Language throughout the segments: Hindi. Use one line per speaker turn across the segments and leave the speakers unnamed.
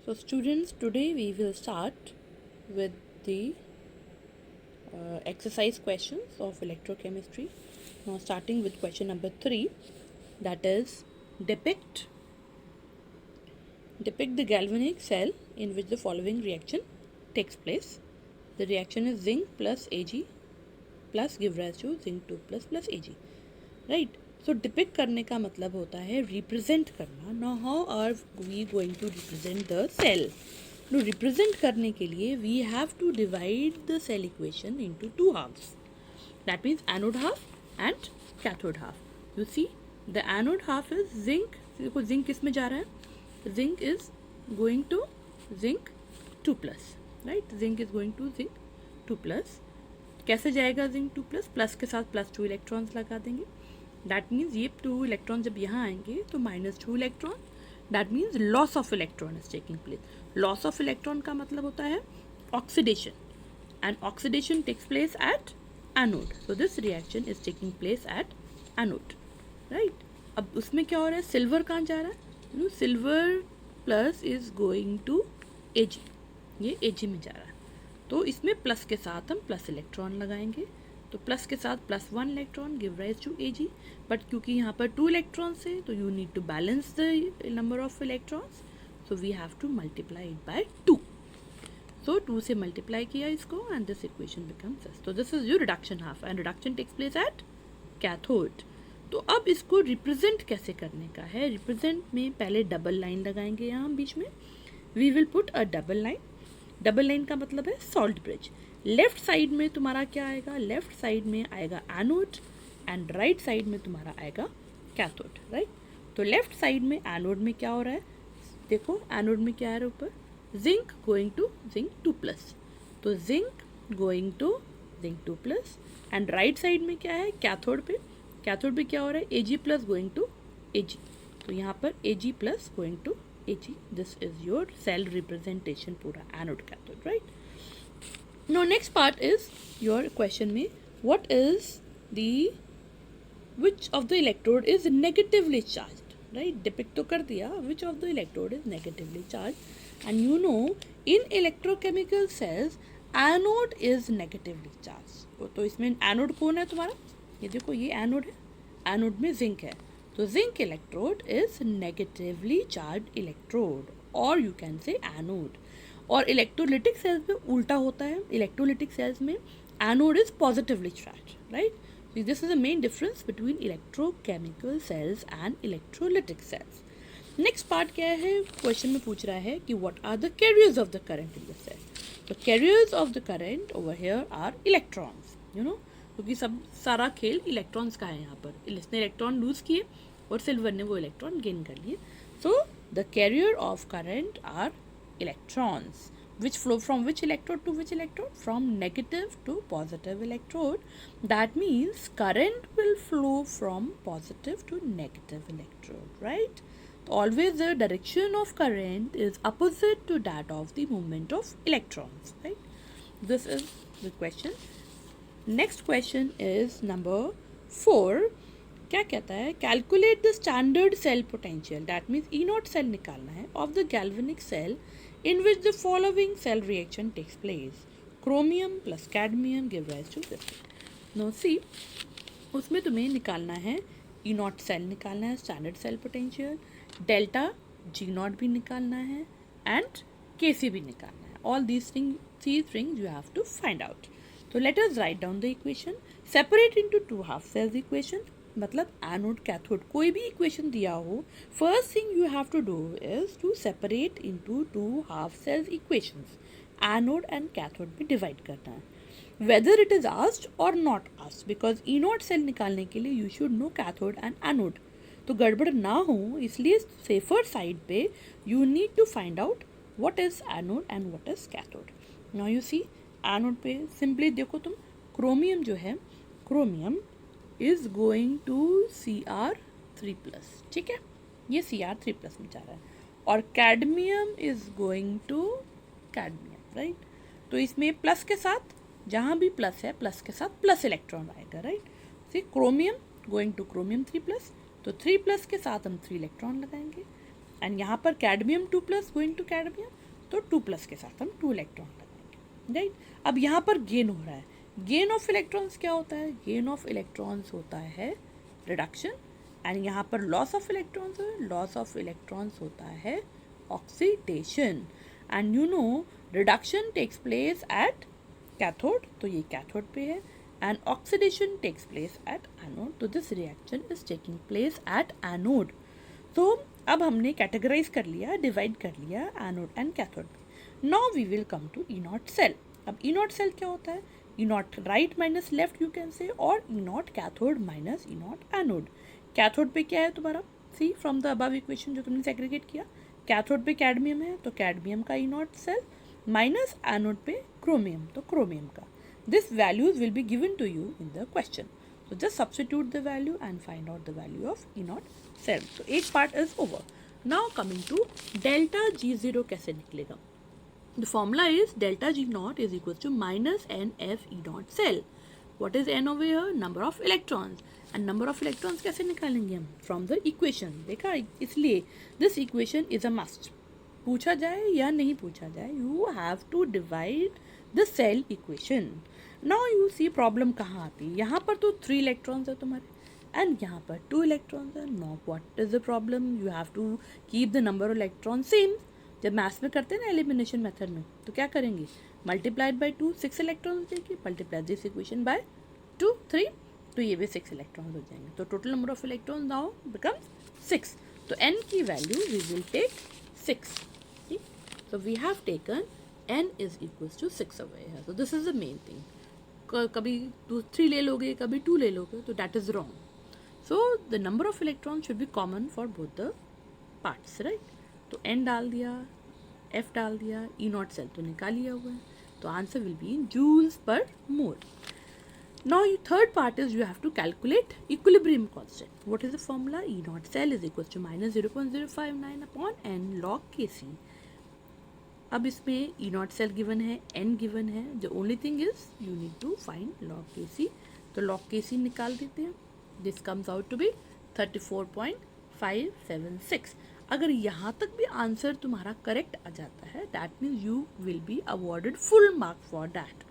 So students, today we will start with the exercise questions of electrochemistry. Now starting with question number 3, that is depict the galvanic cell in which the following reaction takes place. The reaction is zinc plus Ag plus give rise to zinc 2 plus Ag. Right? So depict करने का मतलब होता है represent करना. Now how are we going to represent the cell? No, represent करने के लिए we have to divide the cell equation into two halves. That means anode half and cathode half. You see, the anode half is zinc. देखो zinc किस में जा रहा है? Zinc is going to zinc 2 plus. Right? Zinc is going to zinc 2 plus. कैसे जाएगा zinc 2 plus? प्लस के साथ प्लस 2 इलेक्ट्रॉन्स लगा देंगे. दैट मीन्स ये 2 इलेक्ट्रॉन जब यहाँ आएंगे तो -2 electron. That means loss of electron is taking place. Loss of electron का मतलब होता है oxidation, and oxidation takes place at anode. So this reaction is taking place at anode. Right. अब उसमें क्या हो रहा है? सिल्वर कहाँ जा रहा है? Silver plus is going to Ag. ये Ag में जा रहा है. तो इसमें प्लस के साथ हम प्लस इलेक्ट्रॉन लगाएंगे. तो प्लस के साथ +1 electron give rise to Ag. But क्योंकि यहाँ पर 2 इलेक्ट्रॉन्स है तो you need to balance the number of electrons. So we have to multiply it by 2. So 2 से मल्टीप्लाई किया इसको and this equation becomes this. तो this is your reduction half and reduction takes place at cathode. तो अब इसको रिप्रेजेंट कैसे करने का है? रिप्रेजेंट में पहले डबल लाइन लगाएंगे यहाँ बीच में. We will put a double line. Double line का मतलब है सॉल्ट ब्रिज. लेफ्ट साइड में तुम्हारा क्या आएगा? लेफ्ट साइड में आएगा एनोड एंड राइट साइड में तुम्हारा आएगा कैथोड. राइट. तो लेफ्ट साइड में एनोड में क्या हो रहा है? देखो एनोड में क्या आ रहा है ऊपर? Zinc going to zinc 2 plus. तो zinc going to zinc 2 plus. And right side में क्या है? कैथोड पे. कैथोड पे क्या हो रहा है? Ag plus going to Ag. तो यहाँ पर Ag plus going to Ag. This is your cell representation पूरा anode cathode. Right. Now next part is your question में what is the which of the electrode is negatively charged. Right. Depict तो कर दिया which of the electrode is negatively charged, and you know in electrochemical cells anode is negatively charged. तो इसमें एनोड कौन है तुम्हारा? ये देखो ये एनोड है. एनोड में जिंक है. तो zinc electrode is negatively charge electrode और यू कैन से एनोड. और इलेक्ट्रोलिटिक सेल्स में उल्टा होता है. इलेक्ट्रोलिटिक सेल्स में anode is positively charge. Right. This is the main difference between electrochemical cells and electrolytic cells. Next part क्या है? क्वेश्चन में पूछ रहा है कि what are the carriers of the current in the cell. The carriers of the current over here are electrons. You know, क्योंकि सब सारा खेल इलेक्ट्रॉन्स का है यहाँ पर. इसने इलेक्ट्रॉन लूज किए और सिल्वर ने वो इलेक्ट्रॉन गेन कर लिए. So the carrier of current are electrons which flow from which electrode to which electrode? From negative to positive electrode. That means current will flow from positive to negative electrode. Right. So always the direction of current is opposite to that of the movement of electrons. Right. This is the question. Next question is number 4. क्या कहता है? Calculate the standard cell potential. That means E0 cell निकालना है of the galvanic cell in which the following cell reaction takes place. Chromium plus cadmium give rise to this. Now see, उसमें तुम्हें निकालना है E0 सेल निकालना है, standard cell potential, delta G0 भी निकालना है एंड Kc भी निकालना है. All these things you have to find out. So let us write down the equation. Separate into two half cells equation. मतलब एनोड कैथोड कोई भी इक्वेशन दिया हो, first thing you have to do is to separate into 2 half cells equations. Anode and cathode में डिवाइड करना है, वेदर इट इज आस्क्ड और not asked. Because E0 cell निकालने के लिए you should know cathode and anode. तो गड़बड़ ना हो इसलिए सेफर साइड पे you need to find out what is anode and what is cathode. Now you see, anode पे सिंपली देखो तुम, क्रोमियम जो है, chromium is going to Cr3 plus. ठीक है, ये Cr3 plus में जा रहा है. और cadmium is going to cadmium. Right. तो इसमें प्लस के साथ जहाँ भी प्लस है प्लस के साथ प्लस इलेक्ट्रॉन आएगा. Right. See chromium going to chromium 3 plus. तो 3 प्लस के साथ हम 3 इलेक्ट्रॉन लगाएंगे एंड यहाँ पर कैडमियम 2+ गोइंग टू कैडमियम, तो 2+ के साथ हम 2 इलेक्ट्रॉन लगाएंगे, राइट। अब यहाँ पर गेन हो रहा है, गेन ऑफ इलेक्ट्रॉन्स क्या होता है, गेन ऑफ इलेक्ट्रॉन्स होता है रिडक्शन, एंड यहाँ पर लॉस ऑफ इलेक्ट्रॉन्स है, लॉस ऑफ इलेक्ट्रॉन्स होता है oxidation, and you know reduction takes place at cathode, तो ये कैथोड पे है, and oxidation takes place at anode, तो this reaction is taking place at anode. तो अब हमने कैटेगराइज कर लिया, डिवाइड कर लिया एनोड एंड कैथोड में। Now we will come to E naught cell. अब ई नॉट सेल क्या होता है, E naught right minus left you can say, और E naught cathode minus E naught anode. Cathode पे क्या है तुम्हारा, see from the above equation जो तुमने सेग्रीगेट किया, कैथोड पे कैडमियम है तो कैडमियम का E naught cell, minus anode पे क्रोमियम तो क्रोमियम का। This values will be given to you in the question, so just substitute the value and find out the value of E naught cell. तो एक part is over. Now coming to delta G0 कैसे निकलेगा। The formula is delta G naught is equals to minus NF E naught cell. What is N over here? Number of electrons. And number of electrons कैसे निकालेंगे हम? From the equation. देखा, इसलिए this equation is a must. पूछा जाए या नहीं पूछा जाए, you have to divide the cell equation. Now you see problem कहाँ आती है, यहाँ पर तो 3 इलेक्ट्रॉन्स है तुम्हारे एंड यहाँ पर 2 इलेक्ट्रॉन्स है। No, what is the problem, you have to keep the number of electron same. जब मैथ्स में करते हैं ना एलिमिनेशन मेथड में, तो क्या करेंगे, मल्टीप्लाइड बाय 2, 6 इलेक्ट्रॉन हो जाएगी, मल्टीप्लाई दिस इक्वेशन बाय 2, 3, तो ये भी 6 इलेक्ट्रॉन हो जाएंगे, तो total number of electron now becomes 6। तो n की वैल्यू वी विल टेक 6, ठीक। So we have taken n is equals to 6 over here. So this is the main thing. कभी 3 ले लोगे, कभी 2 ले लोगे, तो that is wrong. So the number of electrons should be common for both the parts, right? तो n डाल दिया, f डाल दिया, E naught cell तो निकाल लिया हुआ है, तो answer will be in joules per mole. Now third part is you have to calculate equilibrium constant. What is the formula? E naught cell is equals to minus 0.059 upon n log Kc. अब इसमें E naught cell गिवन है, n गिवन है, जो only thing is you need to find log Kc, तो log Kc निकाल देते हैं। This comes out to be 34.576। अगर यहाँ तक भी आंसर तुम्हारा करेक्ट आ जाता है, that means you will be awarded full mark for that,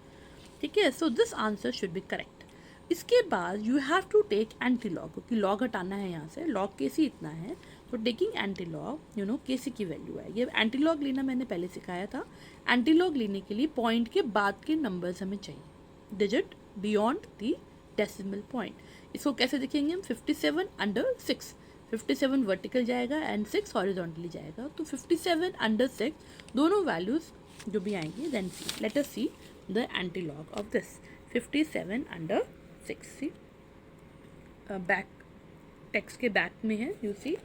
ठीक है। So this answer should be correct. इसके बाद you have to take anti log, क्योंकि लॉग हटाना है यहाँ से, लॉग Kc इतना है, तो taking anti log, you know Kc की वैल्यू है, ये एंटी लॉग लेना मैंने पहले सिखाया था। एंटी लॉग लेने के लिए पॉइंट के बाद के नंबर्स हमें चाहिए, digit beyond the decimal point. इसको कैसे देखेंगे हम, 57/6, 57 वर्टिकल जाएगा एंड 6 हॉरिजॉन्टली जाएगा, तो 57/6 दोनों वैल्यूज जो भी आएंगी, then see let us see the anti log of this 57/6। See back text के बैक में है, you see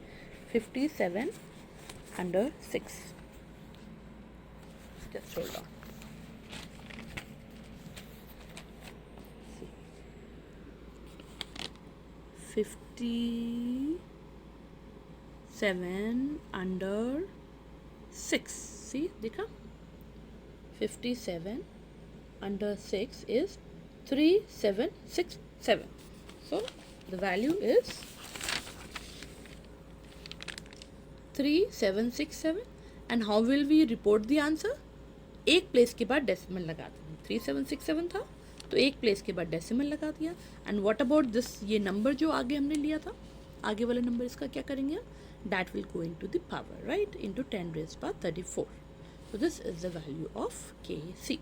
57/6, just hold on. See, 57/6, see देखा, 57/6 is 3767, so the value is 3767। And how will we report the answer, एक प्लेस के बाद डेसिमल लगा देंगे, 3767 था तो एक प्लेस के बाद डेसिमल लगा दिया। एंड व्हाट अबाउट दिस, ये नंबर जो आगे हमने लिया था, आगे वाला नंबर इसका क्या करेंगे हम, that will go into the power, right, into 10⁻34। So this is the value of Kc।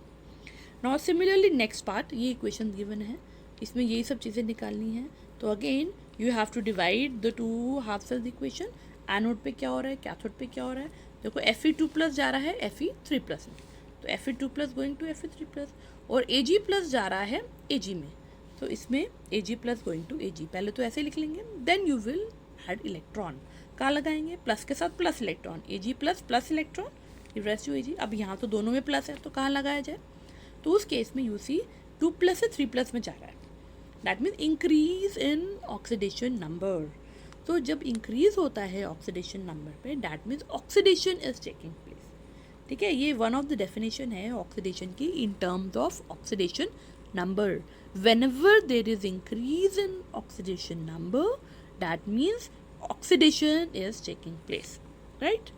Now similarly next part, ये इक्वेशन गिवन है, इसमें यही सब चीज़ें निकालनी है, तो again you have to divide the 2 half cells equation. Anode पे क्या हो रहा है, कैथोड पे क्या हो रहा है, देखो Fe2+ जा रहा है Fe3+ में, तो Fe2+ गोइंग टू Fe3+, और Ag+ जा रहा है Ag में, तो इसमें Ag+ गोइंग टू Ag, पहले तो ऐसे लिख लेंगे, then you will add electron, कहाँ लगाएंगे, प्लस के साथ plus electron, Ag+ electron rest to Ag। अब यहाँ तो दोनों में प्लस है, तो कहाँ लगाया जाए, तो उस केस में यू सी 2+ से 3+ में जा रहा है, that means increase in oxidation number. तो जब इंक्रीज होता है ऑक्सीडेशन नंबर पे, that means oxidation is taking place, ठीक है। ये वन ऑफ द डेफिनेशन है ऑक्सीडेशन की, in terms of oxidation number, whenever there is increase in oxidation number, that means oxidation is taking place, right.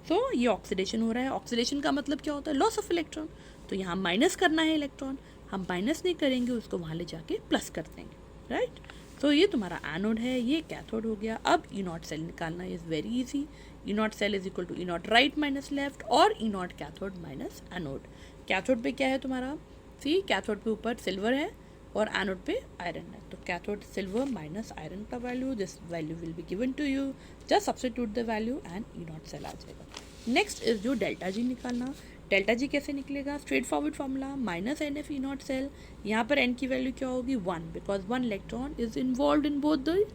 So ये ऑक्सीडेशन हो रहा है। ऑक्सीडेशन का मतलब क्या होता है? Loss of electron. तो यहाँ माइनस करना है इलेक्ट्रॉन, हम माइनस नहीं करेंगे, उसको वहाँ ले जाके प्लस कर देंगे, राइट। तो ये तुम्हारा एनोड है, ये कैथोड हो गया। अब ई नॉट सेल निकालना is very easy. E naught cell is equal to E naught right minus left और E naught cathode minus anode. Cathode पे क्या है तुम्हारा? सी कैथोड पे ऊपर सिल्वर है और एनोड पे आयरन है, तो कैथोड सिल्वर माइनस आयरन का value, this value will be given to you, just substitute the value and E naught cell आ जाएगा। नेक्स्ट इज जो डेल्टा जी निकालना। डेल्टा जी कैसे निकलेगा? Straightforward formula, minus n F E naught cell. यहाँ पर एन की वैल्यू क्या होगी? 1, because 1 electron is involve in both the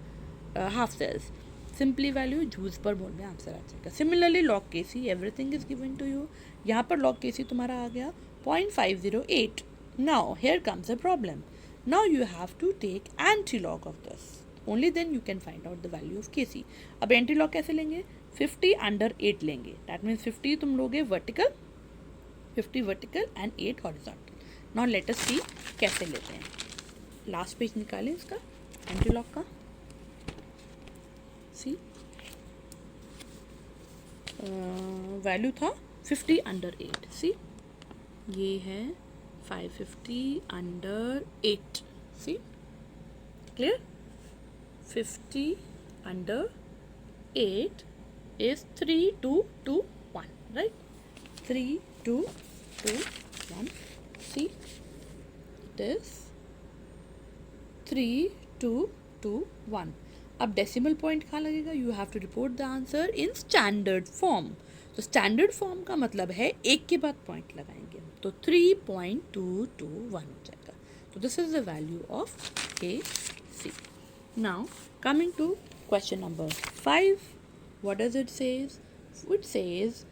half cells. Simply value joules per mole में आंसर आ जाएगा। Similarly log K C, everything is given to you. यहाँ पर लॉग के सी तुम्हारा आ गया 0.508। Now here comes a problem. Now you have to take anti-log of this. Only then you can find out the value of Kc. अब anti-log कैसे लेंगे? 50 under 8 लेंगे. That means 50 तुम लोगे vertical, 50 vertical and 8 horizontal. Now let us see कैसे लेते हैं. Last page निकालें इसका anti-log का. See, वैल्यू था 50 under 8. See, ये है 550 under 8. See, clear? 50 under 8 is 3, 2, 2, 1, right? 3, 2, 2, 1. See, it is 3, 2, 2, 1. अब डेसिमल पॉइंट कहाँ लगेगा? You have to report the answer in standard form. तो स्टैंडर्ड फॉर्म का मतलब है एक के बाद पॉइंट लगाएंगे, तो 3.221 हो जाएगा। तो this is the value of Kc। Now coming to question number 5, what does it says? It says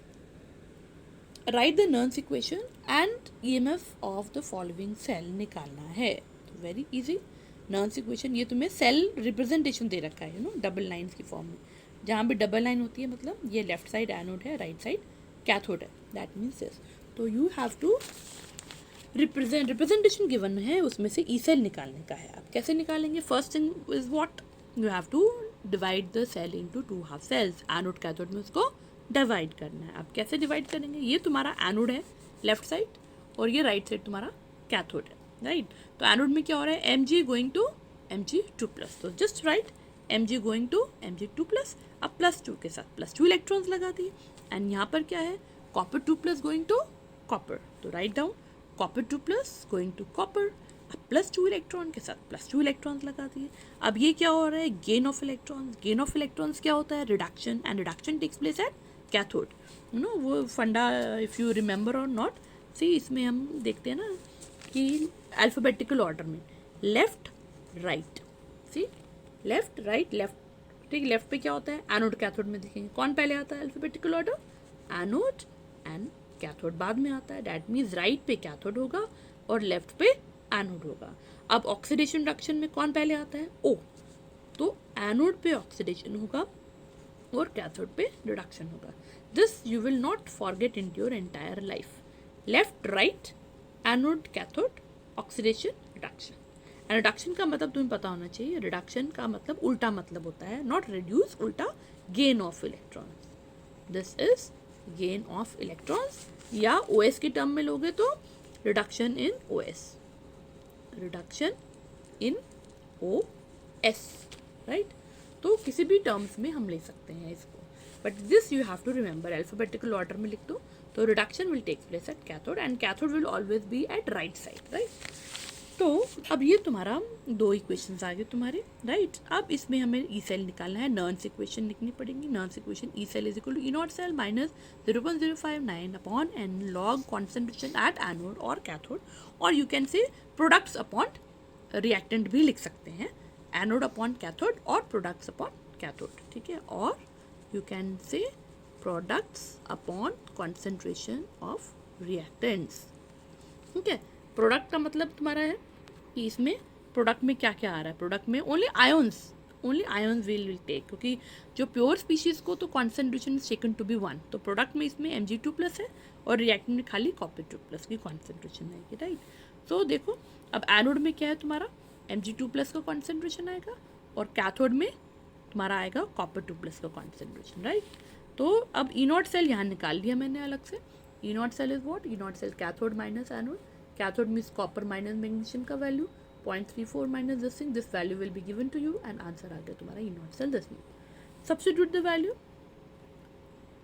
write the Nernst equation and EMF of the following cell निकालना है। तो वेरी इजी। नर्न्स इक्वेशन, ये तुम्हें सेल रिप्रेजेंटेशन दे रखा है, डबल लाइन्स की फॉर्म में। जहाँ भी डबल लाइन होती है मतलब ये लेफ्ट साइड एनोड है, राइट साइड कैथोड है, दैट मीन्स दिस। तो you have to representation given है, उसमें से ई सेल निकालने का है। आप कैसे निकालेंगे? First thing is what? You have to divide the cell into 2 half cells. Anode cathode में उसको डिवाइड करना है। आप कैसे डिवाइड करेंगे? ये तुम्हारा एनोड है लेफ्ट साइड और ये राइट साइड तुम्हारा कैथोड है, राइट। तो एनोड में क्या हो रहा है? Mg going to Mg2 plus, तो just write Mg going to Mg2 plus. अब +2 के साथ +2 इलेक्ट्रॉन्स लगा दिए एंड यहाँ पर क्या है? Copper 2 plus going to copper, तो write down copper 2 plus going to copper. अब +2 इलेक्ट्रॉन के साथ +2 इलेक्ट्रॉन्स लगा दिए। अब ये क्या हो रहा है? Gain of electrons. Gain of electrons क्या होता है? Reduction, and reduction takes place at cathode. वो फंडा इफ़ यू रिमेंबर और नॉट, सी इसमें हम देखते हैं ना कि अल्फ़ाबेटिकल ऑर्डर में left right, see left right left, ठीक। लेफ्ट पे क्या होता है? एनोड कैथोड में देखेंगे कौन पहले आता है alphabetical order? Anode and cathode बाद में आता है। डैट मीन्स राइट पे कैथोड होगा और लेफ्ट पे एनोड होगा। अब ऑक्सीडेशन रिडक्शन में कौन पहले आता है? O, तो एनोड पे ऑक्सीडेशन होगा और कैथोड पे रिडक्शन होगा। This you will not forget in your entire life. Left right anode cathode oxidation reduction. And reduction का मतलब तुम्हें पता होना चाहिए। रिडक्शन का मतलब उल्टा मतलब होता है, नॉट रिड्यूस, उल्टा gain of electrons. This is gain of electrons, या OS की टर्म में लोगे तो reduction in OS, reduction in OS, right. तो किसी भी टर्म्स में हम ले सकते हैं इसको, but this you have to remember. Alphabetical order में लिख दो, तो reduction will take place at cathode and cathode will always be at right side, right. तो अब ये तुम्हारा 2 इक्वेशंस आ गए तुम्हारे, राइट। अब इसमें हमें ई सेल निकालना है, नर्न्स इक्वेशन लिखनी पड़ेगी। Nernst equation E cell is equal to E naught cell minus 0.059 upon n log concentration at anode और कैथोड, और you can say products upon reactant भी लिख सकते हैं, एनोड अपॉन कैथोड और प्रोडक्ट्स अपॉन कैथोड, ठीक है। और you can say products upon concentration of reactants, ठीक है। प्रोडक्ट का मतलब तुम्हारा है कि इसमें प्रोडक्ट में क्या क्या आ रहा है? प्रोडक्ट में ओनली आयंस विल टेक, क्योंकि जो प्योर स्पीशीज को तो concentration is taken to be 1, तो प्रोडक्ट में इसमें Mg2 प्लस है और रिएक्टेंट में खाली कॉपर 2 प्लस की कॉन्सेंट्रेशन आएगी, राइट। सो देखो अब एनोड में क्या है तुम्हारा? Mg2 प्लस का कॉन्सेंट्रेशन आएगा और कैथोड में तुम्हारा आएगा कॉपर 2 प्लस का कॉन्सेंट्रेशन, राइट। तो अब ई नॉट सेल यहाँ निकाल लिया मैंने अलग से. E naught cell is what? E naught cell cathode minus anode. Cathode means copper minus magnesium का value 0.34 minus this thing. This value will be given to you and answer आ गया तुम्हारा E naught cell 10 minute. Substitute the value.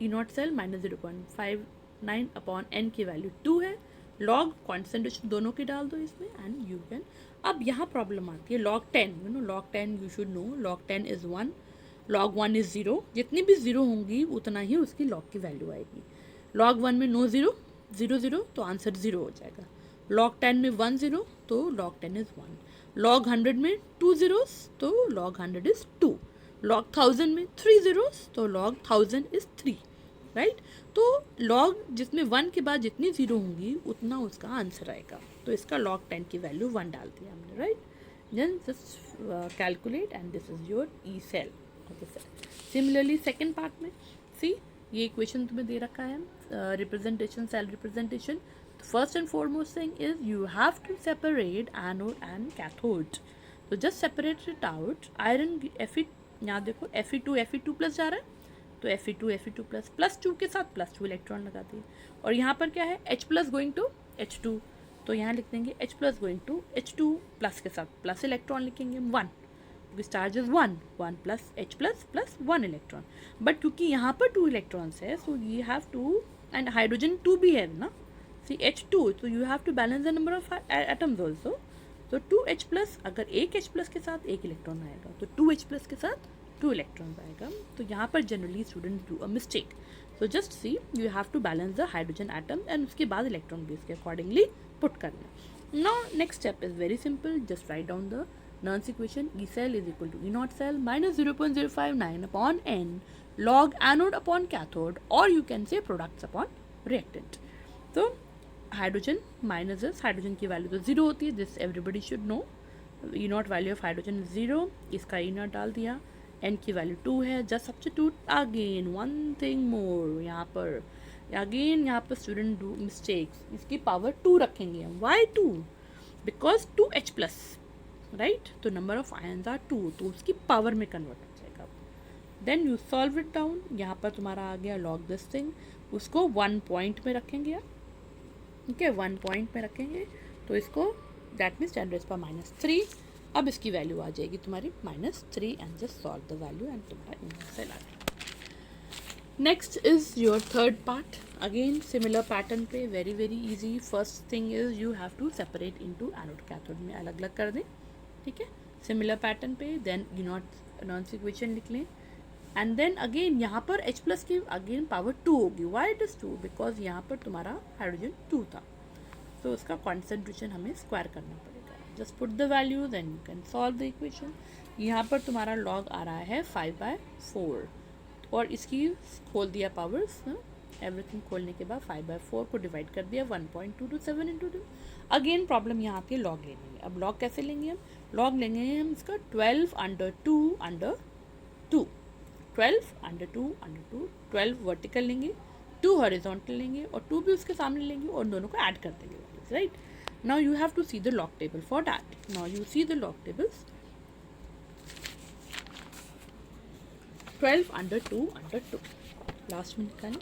E naught cell minus 0.59 upon n की वैल्यू 2 है. लॉग कॉन्सेंट्रेशन दोनों की डाल दो इसमें एंड यू कैन. अब यहाँ प्रॉब्लम आती है log 10. You know log 10 you should no. Log 10 is 1. Log 1 is 0. जितनी भी 0 होंगी उतना ही उसकी लॉग की वैल्यू आएगी. लॉग 1 में नो 0, 0 0 तो आंसर 0 हो जाएगा. लॉग 10 में 1 0 तो लॉग 10 इज 1. लॉग 100 में 2 zeros तो लॉग 100 इज 2. लॉग 1000 में 3 zeros तो लॉग 1000 इज 3. राइट. तो लॉग जिसमें 1 के बाद जितनी 0 होंगी उतना उसका आंसर आएगा. तो इसका लॉग 10 की वैल्यू 1 डाल दिया हमने. Right. Then just calculate and this is your E cell. Okay sir. Similarly second part में सी ये इक्वेशन तुम्हें दे रखा है representation cell representation. First and foremost thing is you have to separate anode and cathode. तो just separate it out. Iron Fe यहाँ देखो Fe2 प्लस जा रहा है तो Fe2 प्लस प्लस 2 के साथ प्लस 2 इलेक्ट्रॉन लगा दिए. और यहाँ पर क्या है H plus going to H2 तो यहाँ लिख देंगे H plus going to H2 plus के साथ प्लस इलेक्ट्रॉन लिखेंगे 1 क्योंकि charge is 1 plus H plus plus 1 electron. But क्योंकि यहाँ पर 2 इलेक्ट्रॉन्स है so you have to and hydrogen 2 भी है ना. सी H2 तो you have to balance the number of atoms also. तो 2H प्लस अगर एक H प्लस के साथ एक इलेक्ट्रॉन आएगा तो 2H प्लस के साथ 2 इलेक्ट्रॉन्स आएगा. तो यहाँ पर generally students do a mistake. So just see you have to balance the hydrogen atom and उसके बाद इलेक्ट्रॉन भी इसके अकॉर्डिंगली पुट करना. Now next step is very simple. Just write down the Nernst equation. E cell is equal to E naught cell minus 0.059 upon N log anode upon cathode, or you can say products upon reactant. तो हाइड्रोजन माइनस इज हाइड्रोजन की वैल्यू तो 0 होती है. This everybody should know. E not value of hydrogen 0. इसका ई नॉट डाल दिया. एन की वैल्यू 2 है. Just substitute again one thing more. यहाँ पर अगेन यहाँ पर स्टूडेंट डू मिस्टेक्स. इसकी पावर 2 रखेंगे हम. Why 2? Because 2H plus. Right. तो नंबर ऑफ आयन्स आर 2 तो उसकी पावर में कन्वर्ट हो जाएगा. Then you solve it down. यहाँ पर तुम्हारा आ गया लॉग दिस थिंग. उसको 1 पॉइंट में रखेंगे आप. ठीक है 1 पॉइंट में रखेंगे तो इसको दैट मीन्स 10⁻³ अब इसकी वैल्यू आ जाएगी तुम्हारी -3 and just solve the value and तुम्हारा इनवर्स सेल आ गया. Next is your third part. Again similar pattern पे very very easy. First thing is you have to separate into anode cathode में अलग अलग कर दें. ठीक है सिमिलर पैटर्न पे. देन ई नॉट नॉन्स इक्वेशन लिख लें एंड देन अगेन यहाँ पर H प्लस की अगेन पावर 2 होगी. Why it is 2? बिकॉज यहाँ पर तुम्हारा हाइड्रोजन 2 था तो उसका कॉन्सेंट्रेशन हमें स्क्वायर करना पड़ेगा. Just put the value then you can solve the equation. यहाँ पर तुम्हारा लॉग आ रहा है 5/4 और इसकी खोल दिया पावर्स. एवरीथिंग खोलने के बाद 5/4 को डिवाइड कर दिया 1.227 इंटू 2. अगेन प्रॉब्लम यहाँ आती है लॉग लेने में. अब लॉग कैसे लेंगे हम? लॉग लेंगे हम इसका 12/2/2. 12/2/2. 12 वर्टिकल लेंगे 2 हॉरिजॉन्टल लेंगे और 2 भी उसके सामने लेंगे और दोनों को ऐड कर देंगे. Right. Now you have to see the log table for that. Now you see the log tables. 12/2/2 last में निकालें.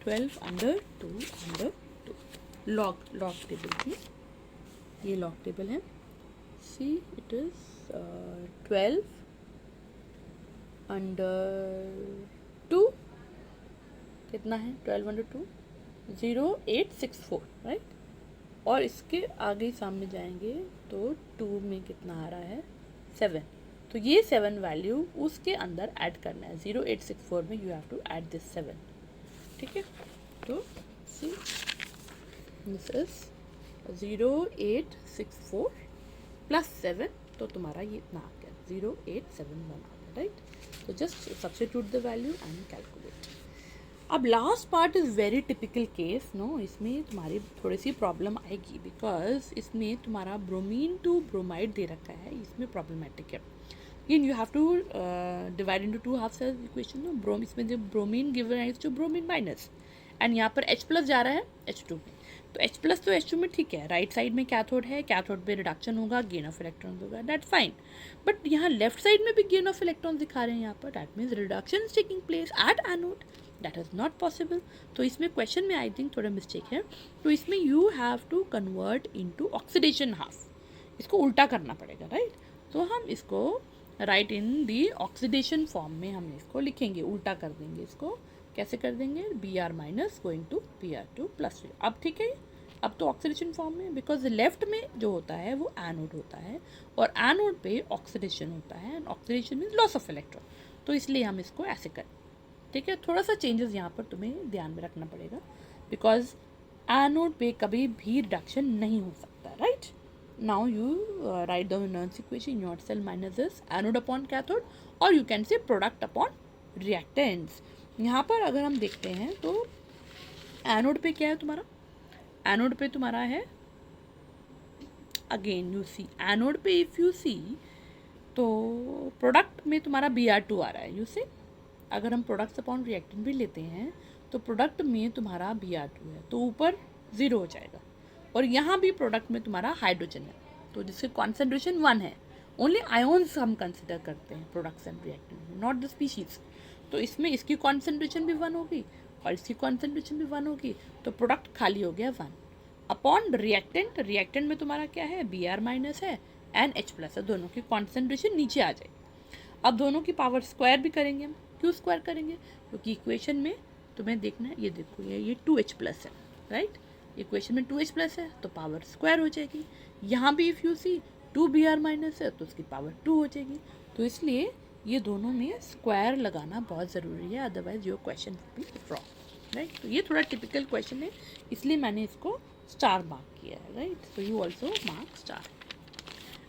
12/2/2 लॉग टेबल की ये लॉग टेबल है. सी इट इज 12/2 कितना है? 12/2 0864 राइट. और इसके आगे सामने जाएंगे तो 2 में कितना आ रहा है? 7. तो ये 7 वैल्यू उसके अंदर ऐड करना है. 0864 में you have to add this 7. ठीक है. तो सी दिस इज 0864 प्लस 7 तो तुम्हारा ये इतना आ गया 0871 आ गया. राइट. तो just substitute the value and calculate. अब last part is very typical case. No इसमें तुम्हारी थोड़ी सी प्रॉब्लम आएगी बिकॉज इसमें तुम्हारा ब्रोमीन टू ब्रोमाइड दे रखा है. इसमें प्रॉब्लमेटिक है. You have to divide into 2 half cell equation. इसमें जो ब्रोमीन गिवन है टू ब्रोमीन माइनस एंड यहाँ पर H प्लस जा रहा है H2 में. तो H में ठीक है, राइट साइड में कैथोड है, कैथोड पे रिडक्शन होगा, गेन ऑफ इलेक्ट्रॉन होगा, दैट्स फाइन। बट यहाँ लेफ्ट साइड में भी गेन ऑफ इलेक्ट्रॉन दिखा रहे हैं यहाँ पर, that means reduction is taking place at anode, that is not possible. तो इसमें क्वेश्चन में आई थिंक थोड़ा मिस्टेक है। तो इसमें you have to convert into oxidation half, इसको उल्टा करना पड़ेगा, राइट। तो हम इसको right in the oxidation form में हम इसको लिखेंगे, उल्टा कर देंगे इसको। कैसे कर देंगे? Br minus going to Br2 plus. अब ठीक है, अब तो ऑक्सीडेशन फॉर्म में, बिकॉज लेफ्ट में जो होता है वो एनोड होता है और एनोड पे ऑक्सीडेशन होता है, and oxidation means loss of electron, तो इसलिए हम इसको ऐसे करें, ठीक है। थोड़ा सा चेंजेस यहाँ पर तुम्हें ध्यान में रखना पड़ेगा, बिकॉज एनोड पे कभी भी रिडक्शन नहीं हो सकता, right. Now you write the energy equation, E naught cell minus this anode upon cathode, और you can say product upon reactants. यहाँ पर अगर हम देखते हैं तो एनोड पे क्या है तुम्हारा? एनोड पे तुम्हारा है, अगेन यू सी एनोड पे इफ़ यू सी तो प्रोडक्ट में तुम्हारा Br2 आ रहा है, यू सी। अगर हम प्रोडक्ट्स अपॉन रिएक्टेंट भी लेते हैं तो प्रोडक्ट में तुम्हारा Br2 है, तो ऊपर 0 हो जाएगा। और यहाँ भी प्रोडक्ट में तुम्हारा हाइड्रोजन है, तो जिसकी कॉन्सेंट्रेशन 1 है। ओनली आयोन्स हम कंसिडर करते हैं प्रोडक्ट्स एंड रिएक्टेंट में, नॉट द स्पीशीज़। तो इसमें इसकी कॉन्सेंट्रेशन भी 1 होगी और इसकी कॉन्सेंट्रेशन भी 1 होगी, तो प्रोडक्ट खाली हो गया 1 अपॉन रिएक्टेंट। रिएक्टेंट में तुम्हारा क्या है? Br माइनस है एंड H प्लस है, दोनों की कॉन्सेंट्रेशन नीचे आ जाएगी। अब दोनों की पावर स्क्वायर भी करेंगे हम। क्यों स्क्वायर करेंगे? क्योंकि इक्वेशन में तुम्हें देखना है, ये देखो ये 2H प्लस है, राइट। इक्वेशन में 2H प्लस है तो पावर स्क्वायर हो जाएगी। यहाँ भी if you see 2Br minus है तो उसकी पावर 2 हो जाएगी। तो इसलिए ये दोनों में स्क्वायर लगाना बहुत ज़रूरी है, otherwise your question will be wrong, right. तो ये थोड़ा टिपिकल क्वेश्चन है, इसलिए मैंने इसको स्टार मार्क किया है, right. So you also mark star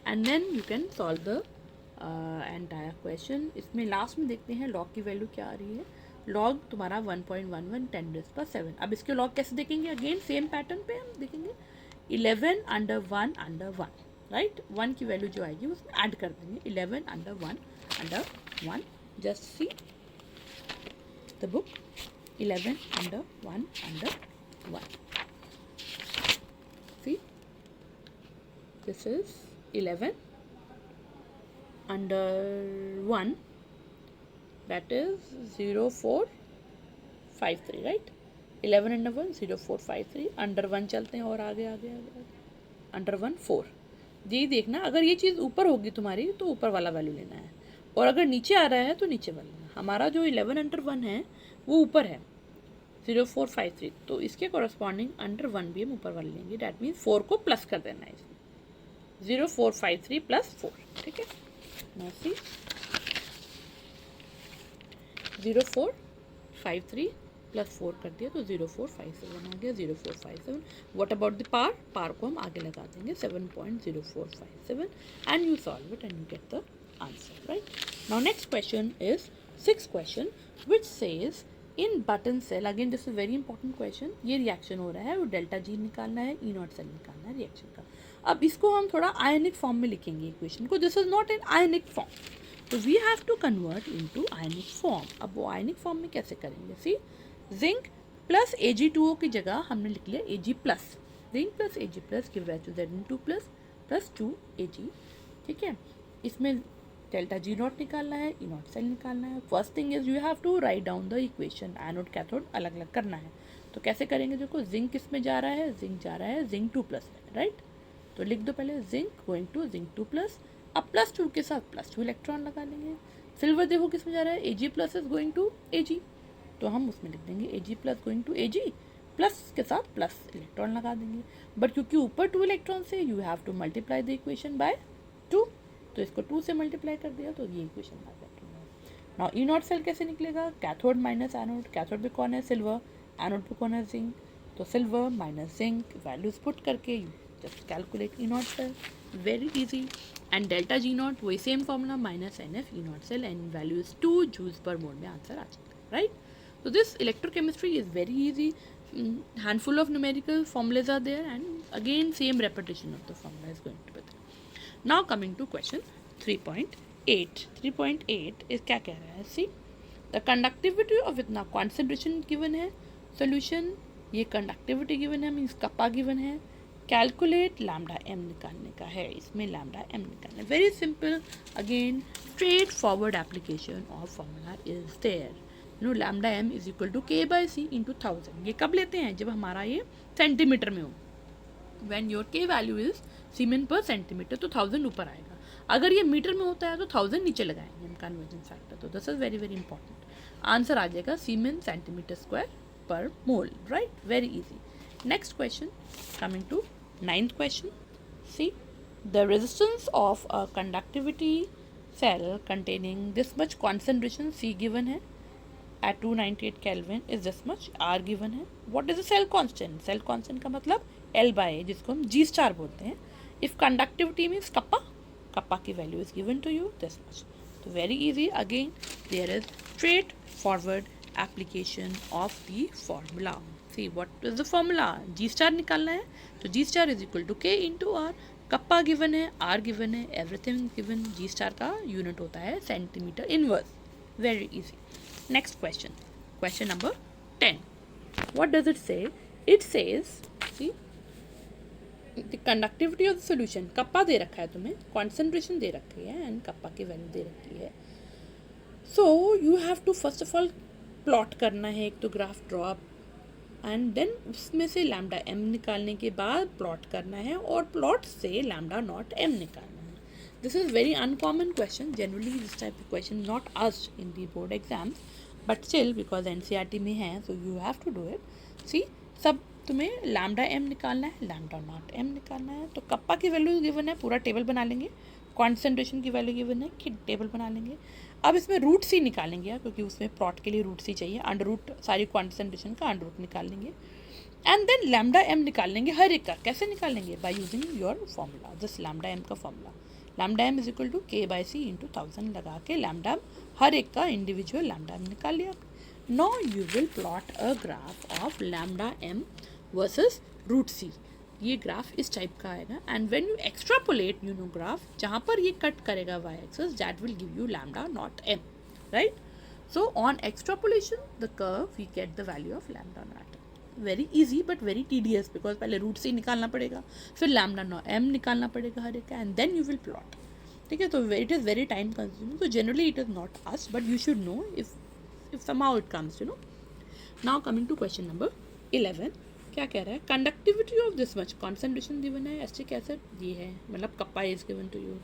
and then you can solve the entire question. इसमें लास्ट में देखते हैं लॉग की वैल्यू क्या आ रही है। लॉग तुम्हारा 1.11 10⁻⁷। अब इसके लॉग कैसे देखेंगे? अगेन सेम पैटर्न पे हम देखेंगे, 11 अंडर 1 अंडर 1, राइट। 1 की वैल्यू जो आएगी उसमें ऐड कर देंगे, 11 under 1 under 1। Just see the book, 11 under 1 under 1। See this is 11 under 1, that is 0453, right। 11 under 1 0453, under 1 चलते हैं और आगे आगे आगे अंडर 1 4। यही देखना, अगर ये चीज़ ऊपर होगी तुम्हारी तो ऊपर वाला वैल्यू लेना है, और अगर नीचे आ रहा है तो नीचे वाला लेना। हमारा जो 11 अंडर 1 है वो ऊपर है 0453, तो इसके कॉरस्पॉन्डिंग अंडर 1 भी हम ऊपर वाले लेंगे, डैट मीन्स 4 को प्लस कर देना है इसमें, 0453 प्लस 4, ठीक है। Now see 0453 प्लस 4 कर दिया तो 0457 आ गया, 0457। What about the par? पार को हम आगे लगा देंगे 7.0457 and you solve it and you get the answer, right. Now next question is 6th question which says in button cell, again this is very important question. ये रिएक्शन हो रहा है और डेल्टा जी निकालना है, ई नॉट सेल निकालना है रिएक्शन का। अब इसको हम थोड़ा आयनिक फॉर्म में लिखेंगे इक्वेशन को, this is not an ionic form, तो we have to convert into ionic form. अब वो आयनिक फॉर्म में कैसे करेंगे? सी जिंक प्लस Ag2O की जगह हमने लिख लिया Ag plus, zinc plus Ag plus give rise to Zn2 plus 2Ag, ठीक है। इसमें डेल्टा जी नॉट निकालना है, ई नॉट सेल निकालना है। First thing is you have to write down the equation, anode cathode अलग अलग करना है। तो कैसे करेंगे? देखो जिंक किस में जा रहा है? जिंक जा रहा है जिंक 2 प्लस में, राइट। तो लिख दो पहले zinc going to zinc 2 plus, अब प्लस 2 के साथ प्लस 2 इलेक्ट्रॉन लगा लेंगे। सिल्वर देखो किस में जा रहा है? Ag plus is going to Ag, तो हम उसमें लिख देंगे Ag plus going to Ag, plus के साथ प्लस इलेक्ट्रॉन लगा देंगे। बट क्योंकि ऊपर 2 इलेक्ट्रॉन से you have to multiply the equation by 2, तो इसको 2 से मल्टीप्लाई कर दिया तो ये इक्वेशन आ गया। नाउ ई नॉट सेल कैसे निकलेगा? कैथोड माइनस एनोड, कैथोड पे कौन है? सिल्वर, एनोड पे कौन है? जिंक, तो silver minus zinc, values put करके just calculate E naught cell, very easy. And delta G naught वही same formula minus NF E naught cell and value is 2 joules per mole में आंसर आ जाएगा, right. So this electrochemistry is very easy. Handful of numerical formulas are there, and again same repetition of the formula is going to be there. Now coming to question 3.8. 3.8 is क्या कह रहा है? See, the conductivity of इतना concentration given है, solution ये कंडक्टिविटी गिवन है, मीन्स कप्पा गिवन है, कैलकुलेट लैम्डा एम निकालने का है, इसमें लैम्डा एम निकालना है. Very simple, again straightforward application of formula is there. You know lambda M is equal to K by C into 1000. ये कब लेते हैं? जब हमारा ये सेंटीमीटर में हो. व्हेन योर के वैल्यू इज सीमेन पर सेंटीमीटर, तो 1000 ऊपर आएगा. अगर ये मीटर में होता है तो 1000 नीचे लगाएंगे हम कन्वर्जेंस फैक्टर. तो this is very very important. Answer आ जाएगा सीमेन सेंटीमीटर स्क्वायर पर mole. Right, very easy. Next question, coming to 9th question. See, the resistance of a conductivity cell containing this much concentration C given है at 298 Kelvin is this much, R given है. What is the cell constant? Cell constant का मतलब L by A, जिसको हम G star बोलते हैं. If conductivity means kappa, kappa की value is given to you this much. So very easy. Again, there is straightforward application of the formula. See, what is the formula? G star निकालना है, तो G star is equal to K into R. Kappa given है, R गिवन है, एवरीथिंग गिवन. G star का यूनिट होता है centimetre inverse. Very easy. Next question, question number 10. What does it say? It says, see, the conductivity of the solution. Kappa दे रखा है तुम्हें, कॉन्सेंट्रेशन दे रखी है एंड कप्पा की वैल्यू दे रखी है. So you have to first of all plot करना है, एक तो ग्राफ ड्रॉ एंड देन उसमें से लैम्डा एम निकालने के बाद प्लॉट करना है और प्लॉट से लैम्डा नॉट एम निकालना है. This is very uncommon question. Generally this type of question not asked in the board exams, but still because NCERT में है so you have to do it. See, सब तुम्हें लैम्डा एम निकालना है, लैम्डा नॉट एम निकालना है. तो कप्पा की वैल्यू गिवन है, पूरा टेबल बना लेंगे. कॉन्सेंट्रेशन की वैल्यू गिवन है कि टेबल बना लेंगे. अब इसमें रूट सी निकालेंगे क्योंकि उसमें प्लॉट के लिए रूट सी चाहिए. अंडर रूट सारी कॉन्सेंट्रेशन का अंडर रूट निकाल लेंगे एंड देन लैम्डा एम निकाल लेंगे हर एक का. कैसे निकालेंगे? By using your formula, this lambda M का formula. Lambda M is equal to K by C into 1000 लगा के लैम्डा हर एक का इंडिविजुअल लैम्डा एम निकाल लिया. Now you will plot a graph of lambda M versus root C. ये ग्राफ इस टाइप का आएगा and when you extrapolate you know graph, जहाँ पर ये कट करेगा Y axis, that will give you lambda naught M. Right, so on extrapolation the curve we get the value of lambda naught M. Very easy but very tedious, because पहले रूट से निकालना पड़ेगा, फिर लैम्डा नॉट एम निकालना पड़ेगा हर एक का and then you will plot. ठीक है, तो it is very time consuming. तो generally it is not asked but you should know if somehow it comes, you know. Now coming to question number 11. क्या कह रहा है? Conductivity of this much, concentration given है, एसिटिक एसिड ये है, मतलब kappa is given to you.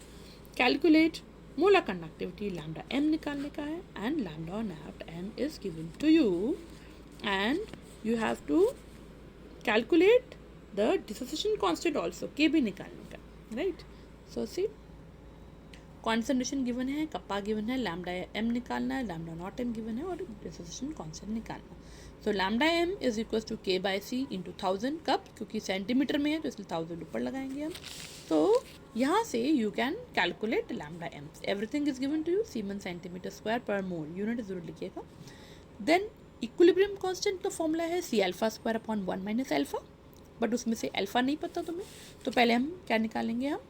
Calculate molar conductivity, lambda M निकालने का है and lambda naught M is given to you and you have to calculate the dissociation constant also, K भी निकालने का. Right, so see, concentration given है, कप्पा गिवन है, लैम्डा एम निकालना है, लैम्डा नॉट एम गिवन है और डिसोसिएशन कांस्टेंट निकालना. So lambda M is equal to K by C into 1000. कब? क्योंकि सेंटीमीटर में है तो इसलिए 1000 ऊपर लगाएंगे हम. तो यहाँ से you can calculate lambda M. Everything is given to you, siemens centimetre square पर मोल. यूनिट जरूर लिखिएगा. देन इक्विलिब्रियम कांस्टेंट का फॉर्मूला है C alpha square upon 1 minus alpha, but उसमें से अल्फा नहीं पता तुम्हें, तो पहले हम क्या निकालेंगे? हम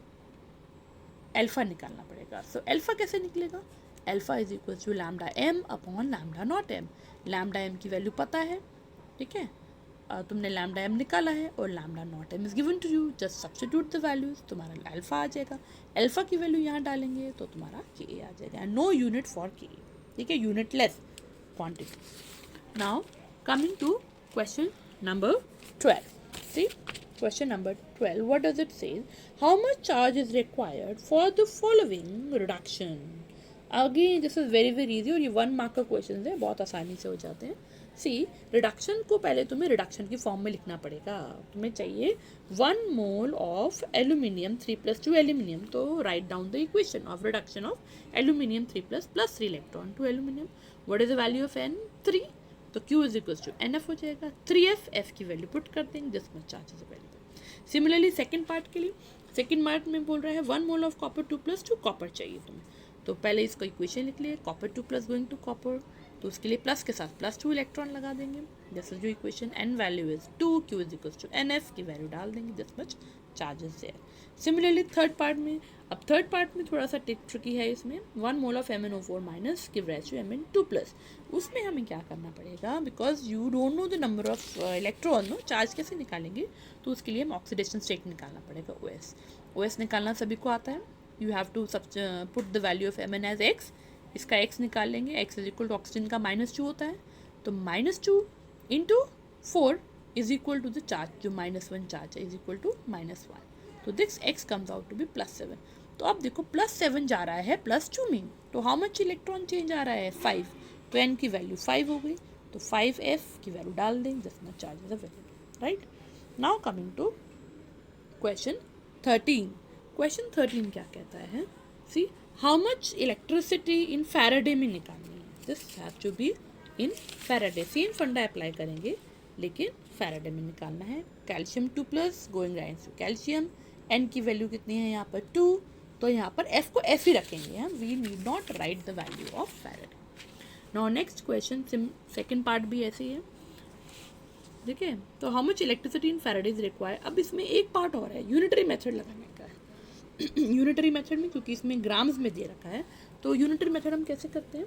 अल्फा निकालना पड़ेगा. सो अल्फा कैसे निकलेगा? Alpha is equal to lambda M upon lambda naught M. Lambda M की वैल्यू पता है, ठीक है, तुमने लैम्डा एम निकाला है और lambda naught M is given to you. Just substitute the values, तुम्हारा अल्फा आ जाएगा. अल्फा की वैल्यू यहाँ डालेंगे तो तुम्हारा के आ जाएगा. नो यूनिट फॉर के, ठीक है, unitless quantity. Now coming to question number 12. सी, question number 12, what does it say? How much charge is required for the following reduction? Again, this is very very easy और ये 1 मार्क का क्वेश्चन है, बहुत आसानी से हो जाते हैं. सी, रिडक्शन को पहले तुम्हें रिडक्शन की फॉर्म में लिखना पड़ेगा. तुम्हें चाहिए 1 मोल ऑफ एल्यूमिनियम 3 + 2 एल्यूमिनियम. तो write down the equation of reduction of aluminium 3 + 3 electron to aluminium. What is the value of N? 3. तो Q is equal to NF हो जाएगा. 3F, F की वैल्यू पुट कर देंगे, this much charge is available. Similarly second part के लिए, सेकंड पार्ट में बोल रहा है 1 मोल ऑफ कॉपर 2 + 2 कॉपर चाहिए तुम्हें. तो पहले इसका इक्वेशन लिख लिए, कॉपर 2 + गोइंग टू कॉपर, तो उसके लिए प्लस के साथ +2 इलेक्ट्रॉन लगा देंगे. दिस इज जो equation. N value is 2, Q is equal to NF की वैल्यू डाल देंगे, this much charges there. Similarly third part में, अब थर्ड पार्ट में थोड़ा सा ट्रिकी है इसमें. 1 mole of MnO4 minus give rise to Mn2 plus. उसमें हमें क्या करना पड़ेगा, because you don't know the number of electron, no charge कैसे निकालेंगे, तो उसके लिए हमें ऑक्सीडेशन स्टेट निकालना पड़ेगा. OS निकालना सभी को आता है. You have to put the value of Mn as x. इसका x निकाल लेंगे. x is equal to oxygen का -2 होता है, तो -2 into 4 is equal to the charge, जो -1 चार्ज है, इज इक्वल टू -1. तो this x comes out to be +7. तो अब देखो +7 जा रहा है +2 में, तो हाउ मच इलेक्ट्रॉन चेंज आ रहा है 5. तो n की वैल्यू 5 हो गई, तो 5f की वैल्यू डाल देंगे जितना charge is available. Right, now coming to question 13. Question 13 क्या कहता है, see how much electricity in Faraday में निकालनी है. This have to be in Faraday. Same funda apply करेंगे लेकिन फैराडे में निकालना है. Calcium 2+ going right to calcium. n की वैल्यू कितनी है यहाँ पर 2, तो यहाँ पर f को f ही रखेंगे हम. We need not write the value of Faraday. Now next question, second part भी ऐसे ही है. देखिए, तो how much electricity in Faraday is required. अब इसमें एक पार्ट और है, यूनिटरी मेथड लगाने का है. यूनिटरी मेथड में, क्योंकि इसमें ग्राम्स में दे रखा है, तो यूनिटरी मेथड हम कैसे करते हैं.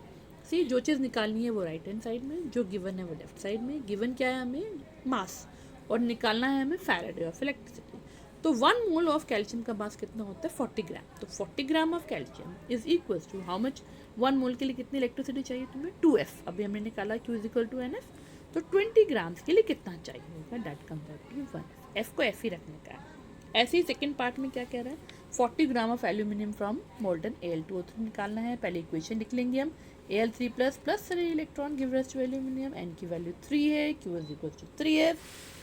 सी, जो चीज़ निकालनी है वो राइट हैंड साइड में, जो गिवन है वो लेफ्ट साइड में. गिवन क्या है हमें, मास, और निकालना है हमें फैराडे ऑफ इलेक्ट्रिसिटी. तो 1 मोल ऑफ कैल्शियम का मास कितना होता है 40 ग्राम. तो 40 gram of calcium is equal to how much, 1 mole के लिए कितनी इलेक्ट्रिसिटी चाहिए तुम्हें 2f. अभी हमने निकाला Q is equal to NF. तो 20 ग्राम्स के लिए कितना चाहिए होगा, that comes out to 1. f को f ही रखने का है. ऐसे ही सेकेंड पार्ट में क्या कह रहा है, 40 gram of aluminium from molten Al2O3 निकालना है. पहले इक्वेशन लिख लेंगे हम. Al3+ plus 3 electron give rise to aluminium. n की वैल्यू 3 है, Q is equal to 3f.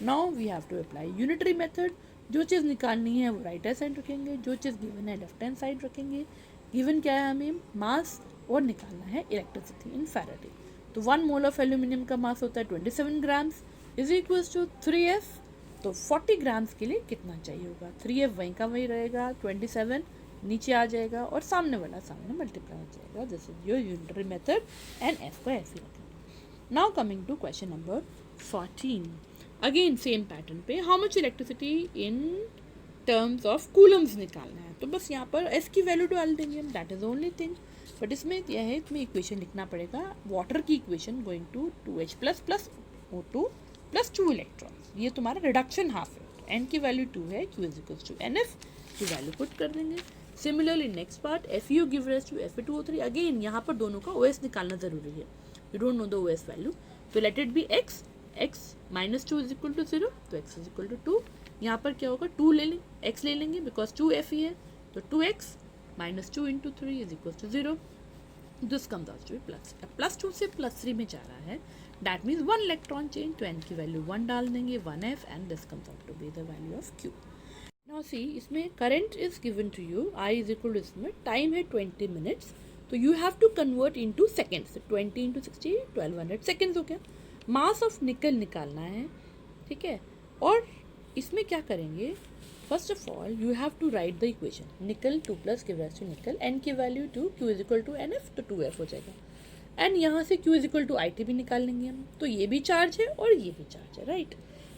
Now we have to apply unitary method. जो चीज़ निकालनी है वो राइट हैंड साइड रखेंगे, जो चीज़ गिवन है लेफ्ट हैंड साइड रखेंगे. गिवन क्या है हमें, मास, और निकालना है इलेक्ट्रिसिटी इन फैराडे. तो 1 मोल ऑफ एल्यूमिनियम का मास होता है 27 grams is equals to 3f. तो 40 ग्राम्स के लिए कितना चाहिए होगा, 3f वहीं का वहीं रहेगा, 27 नीचे आ जाएगा और सामने वाला सामने मल्टीप्लाई हो जाएगा. This is your unitary method and f को f ही रखेंगे. Now coming to question number 14. Again same pattern पे, how much electricity in terms of coulombs निकालना है. तो बस यहाँ पर s की वैल्यू डाल देंगे हम, that is only thing. But इसमें यह है, इसमें इक्वेशन लिखना पड़ेगा, वाटर की equation going to 2H plus O2 plus 2 electrons. ये तुम्हारा रिडक्शन हाफ है. n की वैल्यू 2 है, Q is equal to NF की वैल्यू पुट कर देंगे. Similarly next part, FeO give rise to Fe2O3. Again यहाँ पर दोनों का OS निकालना जरूरी है. You don't know the OS value, तो let it be x -2 is equal to 0, तो x इज इक्वल टू 2. यहाँ पर क्या होगा, 2 ले लेंगे, x ले लेंगे बिकॉज 2Fe है, तो 2x -2 into 3 is equal to 0. This comes out to plus. +2 से +3 में जा रहा है, दैट मीन्स 1 इलेक्ट्रॉन चेंज. तो n की वैल्यू 1 डाल देंगे, 1f, and this comes out to be the value of Q. Now see, इसमें current is given to you, I is equal to, इसमें टाइम है 20 मिनट्स, तो you have to convert into seconds. 20 into 60 1200 seconds हो गया. मास ऑफ निकल निकालना है, ठीक है. और इसमें क्या करेंगे, first of all you have to write the equation. Nickel 2+ give rise to nickel, n की value 2, Q is equal to NF, तो 2f हो जाएगा. एंड यहाँ से Q is equal to IT भी निकाल लेंगे हम, तो ये भी चार्ज है और ये भी चार्ज है. राइट,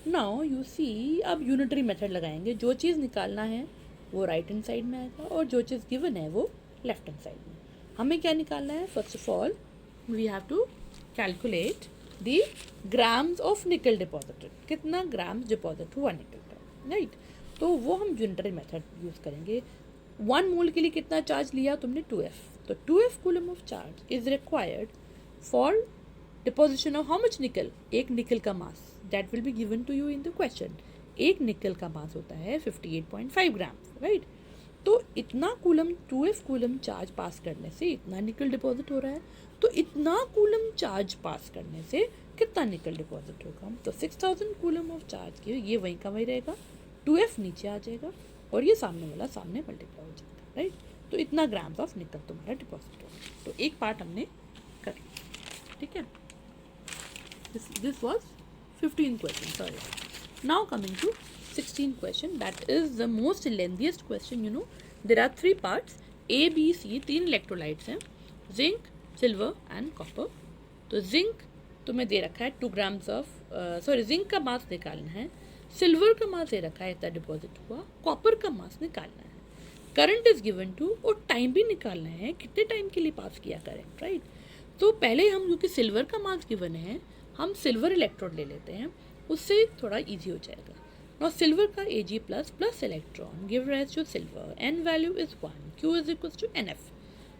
नाउ यू सी, अब यूनिटरी मेथड लगाएंगे. जो चीज़ निकालना है वो राइट हैंड साइड में आएगा और जो चीज़ गिवन है वो लेफ्ट हैंड साइड में. हमें क्या निकालना है, first of all we have to calculate the grams of nickel deposited. कितना ग्राम्स डिपॉजिट हुआ निकल का, राइट. तो वो हम यूनिटरी मेथड यूज़ करेंगे. 1 मोल के लिए कितना चार्ज लिया तुमने, 2f. तो 2f coulomb of charge is required for deposition of how much nickel, एक निकल का mass, that will be given to you in the question. एक निकल का मास होता है 58.5 ग्राम्स, राइट. तो इतना कूलम, 2f कूलम चार्ज पास करने से इतना निकल डिपॉजिट हो रहा है. तो इतना कूलम चार्ज पास करने से कितना निकल डिपॉजिट होगा, तो 6000 कूलम ऑफ चार्ज की, ये वहीं का वहीं रहेगा, 2f नीचे आ जाएगा और ये सामने वाला सामने मल्टीप्लाई हो जाएगा, राइट. तो इतना ग्राम्स ऑफ निकल तुम्हारा डिपॉजिट होगा. तो एक पार्ट हमने कर लिया, ठीक है. This was 15 question, sorry. Now coming to 16 question, that is the most lengthiest question. You know, there are 3 parts, A, B, C, 3 electrolytes हैं, जिंक, सिल्वर एंड कॉपर. तो जिंक तुम्हें दे रखा है 2 ग्राम्स ऑफ, सॉरी, जिंक का मास निकालना है सिल्वर का मास दे रखा है, इतना डिपॉजिट हुआ, कॉपर का मास निकालना है, करंट इज गिवन टू, और टाइम भी निकालना है, कितने टाइम के लिए पास किया करंट, राइट। तो पहले हम, क्योंकि सिल्वर का मास गिवन है, हम सिल्वर इलेक्ट्रोड ले लेते हैं, उससे थोड़ा इजी हो जाएगा। नाउ सिल्वर का Ag plus electron give rise to silver, n value is 1, Q is equal to NF,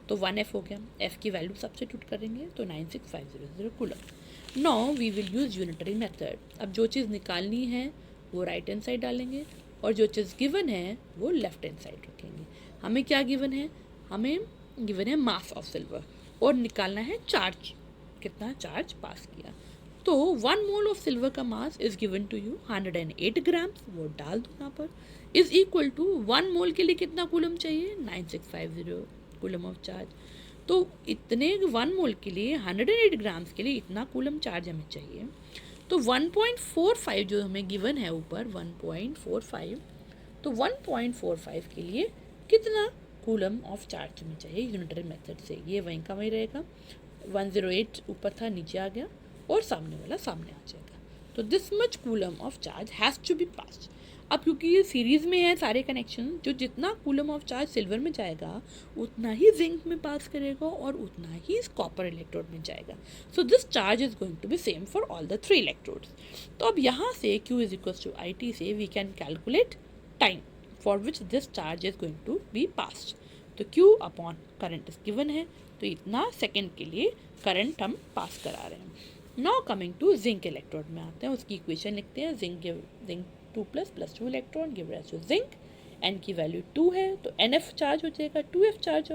तो 1F हो गया, F की वैल्यू सब्स्टिट्यूट करेंगे तो 96500 coulomb. Now we will use unitary method, अब जो चीज़ निकालनी है वो राइट हैंड साइड डालेंगे और जो चीज़ गिवन है वो लेफ्ट हैंड साइड रखेंगे। हमें क्या गिवन है, हमें गिवन है मास ऑफ सिल्वर और निकालना है चार्ज, कितना चार्ज पास किया। तो 1 मोल ऑफ सिल्वर का mass is given to you 108 grams, वो डाल दो यहाँ पर, इज इक्वल टू 1 मोल के लिए कितना कूलम चाहिए, 9650 कूलम ऑफ चार्ज। तो इतने 1 मोल के लिए 108 ग्राम्स के लिए इतना कूलम चार्ज हमें चाहिए। तो 1.45 जो हमें गिवन है ऊपर 1.45, तो 1.45 के लिए कितना कूलम ऑफ चार्ज हमें चाहिए यूनिटरी मेथड से, ये वहीं का वहीं रहेगा, 108 ऊपर था नीचे आ गया और सामने वाला सामने आ जाएगा। तो this much coulomb of charge has to be passed. अब क्योंकि ये सीरीज़ में है सारे कनेक्शन, जो जितना कूलम ऑफ चार्ज सिल्वर में जाएगा उतना ही जिंक में पास करेगा और उतना ही इस कॉपर इलेक्ट्रोड में जाएगा। So this charge is going to be same for all the 3 electrodes. तो अब यहाँ से Q is equal to IT से we can calculate time for which this charge is going to be passed. तो Q upon current is given है, तो इतना सेकेंड के लिए करंट हम पास करा रहे हैं। Now coming to zinc electrode में आते हैं, उसकी इक्वेशन लिखते हैं, zinc 2 plus 2 electron give rise to zinc, n की वैल्यू 2 है तो NF चार्ज हो जाएगा, 2F charge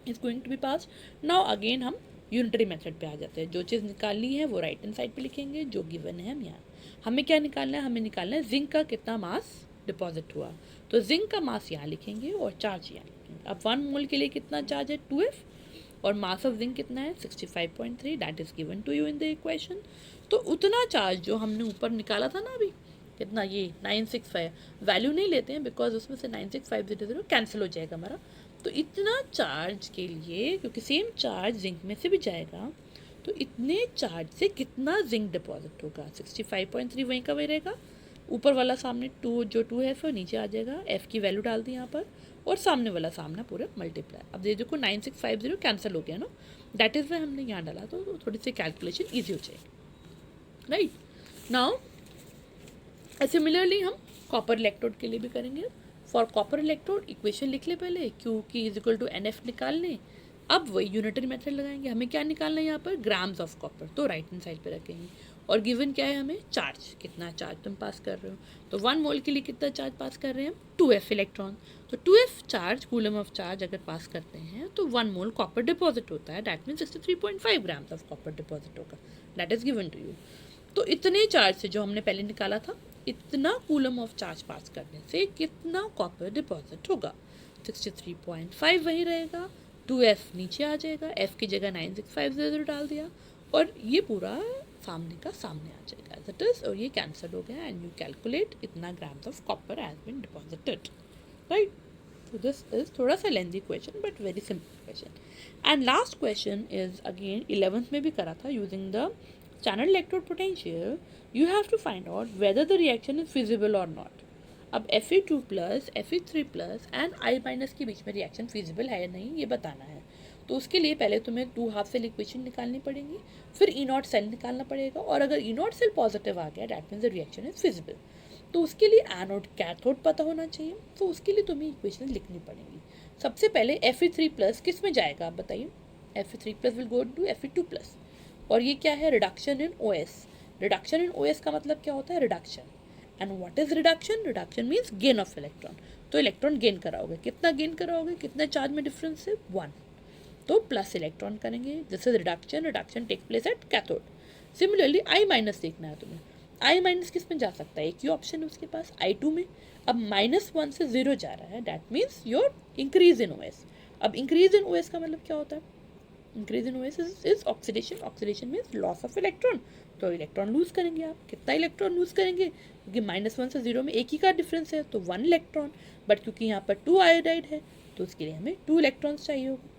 is going to be pass. Now again हम यूनिटरी मेथड पे आ जाते हैं, जो चीज़ निकालनी है वो राइट हैंड साइड पे लिखेंगे, जो गिवन है हम यहाँ। हमें क्या निकालना है, हमें निकालना है जिंक का कितना मास डिपॉजिट हुआ, तो जिंक का मास यहाँ लिखेंगे और चार्ज यहाँ लिखेंगे। अब 1 मोल के लिए कितना चार्ज है 2F और मास ऑफ जिंक कितना है 65.3, that is given to you in the equation. तो उतना चार्ज जो हमने ऊपर निकाला था ना अभी, कितना ये 965, वैल्यू नहीं लेते हैं बिकॉज उसमें से 96500 कैंसिल हो जाएगा हमारा। तो इतना चार्ज के लिए, क्योंकि सेम चार्ज जिंक में से भी जाएगा, तो इतने चार्ज से कितना जिंक डिपॉजिट होगा, 65.3 वहीं का वही रहेगा, ऊपर वाला सामने 2 जो 2 है फिर नीचे आ जाएगा, F की वैल्यू डाल दी यहाँ पर और सामने वाला सामना पूरा मल्टीप्लाई। अब ये देखो 9650 कैंसिल हो गया ना, दैट इज़ वाई हमने यहाँ डाला, तो थोड़ी सी कैलकुलेशन ईजी हो जाएगी, राइट। नाउ सिमिलरली हम कॉपर इलेक्ट्रोड के लिए भी करेंगे। फॉर कॉपर इलेक्ट्रोड इक्वेशन लिख ले पहले, Q की इज इक्वल टू NF निकाल लें। अब वही यूनिटरी मेथड लगाएंगे, हमें क्या निकालना है यहाँ पर, ग्राम्स ऑफ कॉपर, तो राइट हैंड साइड पे रखेंगे और गिवन क्या है हमें, चार्ज, कितना चार्ज तुम पास कर रहे हो। तो 1 मोल के लिए कितना चार्ज पास कर रहे हैं, 2F इलेक्ट्रॉन, तो 2F charge coulomb of charge अगर पास करते हैं तो 1 मोल कॉपर डिपॉजिट होता है, that mean 63.5 grams of copper deposit होगा, that is given to you. तो इतने चार्ज से जो हमने पहले निकाला था, इतना कूलम ऑफ चार्ज पास करने से कितना कॉपर डिपॉजिट होगा, 63.5 वही रहेगा, 2F नीचे आ जाएगा, F की जगह 9650 डाल दिया और ये पूरा सामने का सामने आ जाएगा एज इट इज, और ये कैंसिल हो गया एंड यू कैलकुलेट इतना grams of copper has been deposited, right. So this is थोड़ा सा lengthy question but very simple question. And last question is again 11th में भी करा था, using the channel electrode potential you have to find out whether the reaction is feasible or not। अब Fe2 plus Fe3 plus and I minus के बीच में रिएक्शन फिजिबल है या नहीं ये बताना है। तो उसके लिए पहले तुम्हें 2 हाफ सेल इक्वेशन निकालनी पड़ेगी, फिर E0 सेल निकालना पड़ेगा, और अगर E0 सेल पॉजिटिव आ गया that means the reaction is feasible. तो उसके लिए एनोड कैथोड पता होना चाहिए, तो उसके लिए तुम्हें इक्वेशन लिखनी पड़ेगी। सबसे पहले Fe3 प्लस किस में जाएगा आप बताइए, Fe3 plus will go to Fe2 plus, और ये क्या है, reduction in OS। Reduction in OS का मतलब क्या होता है, reduction. And what is reduction, reduction means gain of electron. तो इलेक्ट्रॉन गेन कराओगे, कितना गेन कराओगे, कितना चार्ज में डिफरेंस है 1, तो प्लस इलेक्ट्रॉन करेंगे, this is reduction, reduction take place at cathode. Similarly I minus देखना है तुम्हें, I माइनस किस में जा सकता है, एक ही ऑप्शन है उसके पास I2 में। अब -1 से 0 जा रहा है, that means your increase in OS। अब इंक्रीज इन OS का मतलब क्या होता है, increase in OS is oxidation, oxidation means loss of electron, तो इलेक्ट्रॉन लूज करेंगे आप, कितना इलेक्ट्रॉन लूज करेंगे, क्योंकि -1 से 0 में एक ही का डिफरेंस है तो 1 इलेक्ट्रॉन, बट क्योंकि यहाँ पर 2 आयोडाइड है तो उसके लिए हमें 2 इलेक्ट्रॉन्स चाहिए होगा,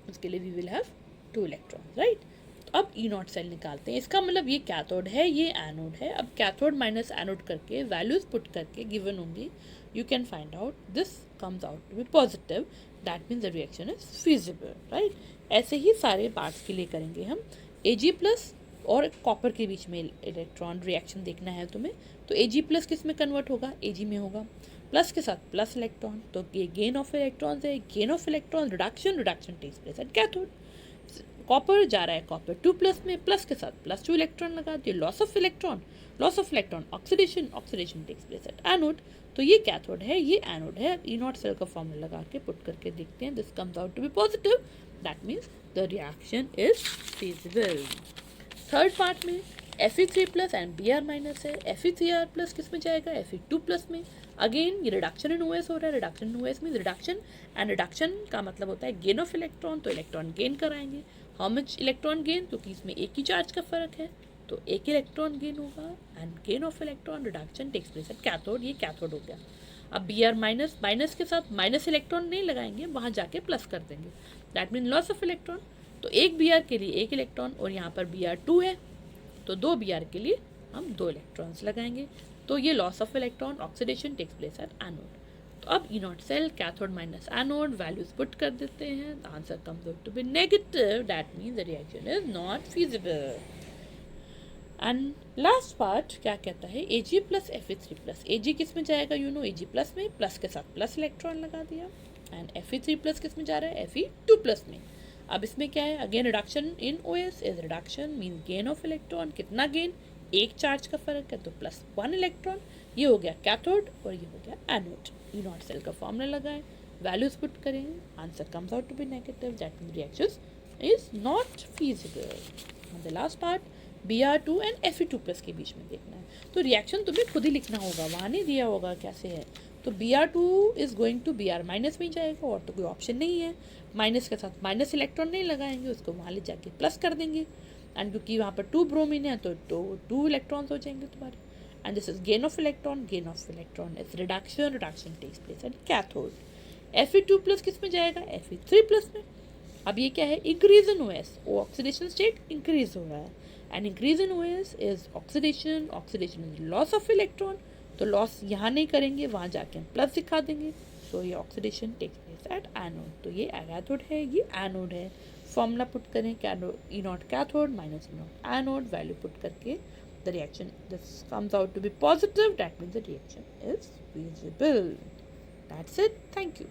उसके लिए we will have 2 electron, right. अब ई नॉट सेल निकालते हैं, इसका मतलब ये कैथोड है, ये एनोड है। अब कैथोड माइनस एनोड करके वैल्यूज पुट करके गिवन होंगी, you can find out this comes out to be positive, that means the reaction is feasible, right. ऐसे ही सारे पार्ट्स के लिए करेंगे हम। Ag प्लस और कॉपर के बीच में इलेक्ट्रॉन रिएक्शन देखना है तुम्हें, तो Ag प्लस किस में कन्वर्ट होगा, Ag में होगा, प्लस के साथ प्लस इलेक्ट्रॉन, तो ये गेन ऑफ इलेक्ट्रॉन्स है, gain of electron reduction, reduction takes place at cathode. Copper जा रहा है कॉपर 2 प्लस में, प्लस के साथ प्लस 2 इलेक्ट्रॉन लगा दिए, loss of electron oxidation, oxidation takes place at anode. तो ये कैथोड है, ये एनोड है। ई नॉट सेल का फॉर्मूला लगा के पुट करके देखते हैं, this comes out to be positive, that means the reaction is feasible. Third part में Fe3 plus and Br minus है, Fe3r प्लस किस में जाएगा, Fe2 प्लस में। अगेन ये रिडक्शन इन OS हो रहा है, reduction in OS mean reduction, and reduction का मतलब होता है गेन ऑफ इलेक्ट्रॉन, तो इलेक्ट्रॉन गेन कराएंगे। हाउ मच इलेक्ट्रॉन गेन, क्योंकि इसमें एक ही चार्ज का फर्क है, तो एक इलेक्ट्रॉन गेन होगा, and gain of electron reduction takes place at cathode, ये कैथोड हो गया। अब Br माइनस, माइनस के साथ माइनस इलेक्ट्रॉन नहीं लगाएंगे, वहाँ जाके प्लस कर देंगे, that mean loss of electron. तो एक Br के लिए एक इलेक्ट्रॉन, और यहाँ पर Br2 है, तो 2 Br के लिए हम 2 इलेक्ट्रॉन्स लगाएंगे, तो ये loss of electron oxidation takes place at anode. तो अब E naught cell cathode minus anode values put कर देते हैं, answer comes out to be negative, that means the reaction is not feasible. And last part क्या कहता है, Ag plus Fe3 plus, Ag किस में जाएगा, यू नो Ag प्लस में, प्लस के साथ प्लस इलेक्ट्रॉन लगा दिया, एंड Fe3 प्लस किस में जा रहा है, Fe2 प्लस में। अब इसमें क्या है, again reduction in OS is reduction mean gain of electron, कितना गेन, एक चार्ज का फर्क है, तो प्लस 1 इलेक्ट्रॉन। ये हो गया कैथोड और ये हो गया एनोड। ई नॉट सेल का फॉर्मूला लगाएं, वैल्यूज पुट करें, answer comes out to be negative, that mean reaction is not feasible. The last part Br2 and Fe2 plus के बीच में देखना है, तो रिएक्शन तुम्हें खुद ही लिखना होगा, वहाँ नहीं दिया होगा कैसे है। तो Br2 is going to Br minus में ही जाएगा, और तो कोई ऑप्शन नहीं है, माइनस के साथ माइनस इलेक्ट्रॉन नहीं लगाएंगे, उसको वहाँ ले जाके प्लस कर देंगे, एंड क्योंकि वहाँ पर 2 ब्रोमीन है तो 2 इलेक्ट्रॉन्स हो जाएंगे तुम्हारे, and this is gain of electron is reduction, reduction takes place at cathode. Fe2 plus किस में जाएगा, Fe3 प्लस में। अब ये क्या है, इंक्रीज इन OS, वो ऑक्सीडेशन स्टेट इंक्रीज हो रहा है, and increase in OS is oxidation, oxidation is loss of electron, तो लॉस यहाँ नहीं करेंगे, वहाँ जाके हम प्लस दिखा देंगे, सो ये oxidation takes place at anode. तो ये कैथोड है, ये एनोड है। फॉर्मूला पुट करें, E naught cathode minus E naught anode, value put करके the reaction this comes out to be positive, that means the reaction is feasible. That's it, thank you.